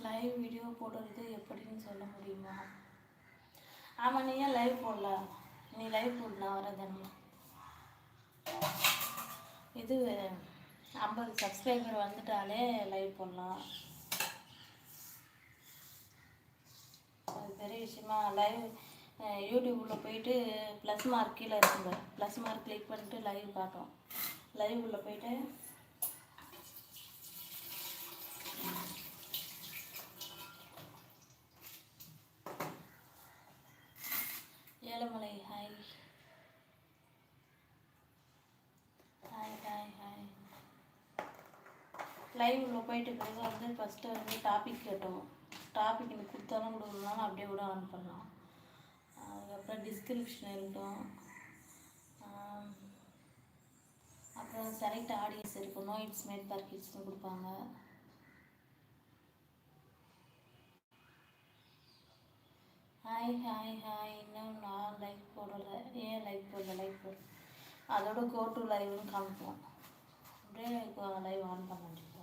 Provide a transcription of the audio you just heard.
Live video போடுறது எப்படின்னு சொல்ல முடியுமா? ஆமாம், நீ ஏன் லைவ் போடல? நீ லைவ் போடலாம் வரதானே. இது 50 சப்ஸ்கிரைபர் வந்துட்டாலே லைவ் போடலாம். அது பெரிய விஷயமா? லைவ் யூடியூப்பில் போயிட்டு ப்ளஸ் மார்க் கீழே இருக்குங்க, ப்ளஸ் மார்க் கிளிக் பண்ணிட்டு லைவ் காட்டும். லைவ் உள்ள போயிட்டு Elamalai hi hi hi hi. Live உள்ள போயிட்டு பிறகு வந்து ஃபஸ்ட்டு வந்து டாபிக் கேட்டோம். டாபிக் எனக்கு கொடுத்தாலும் கொடுக்கலனாலும் அப்படியே கூட ஆன் பண்ணலாம். அதுக்கப்புறம் டிஸ்கிரிப்ஷன் இருக்கும். அப்புறம் செலக்ட் ஆடியன்ஸ் இருக்கும். நோ இட்ஸ் மேட் ஃபார் கிட்ஸ்னு கொடுப்பாங்க. Hi hi hi. இன்னும் நான் லைக் போடலை. ஏன் லைக் போடல? லைக் போடல, அதோட கோ டு லைவ்னு காமிப்போம். அப்படியே லைவ் ஆன் பண்ண வேண்டியது.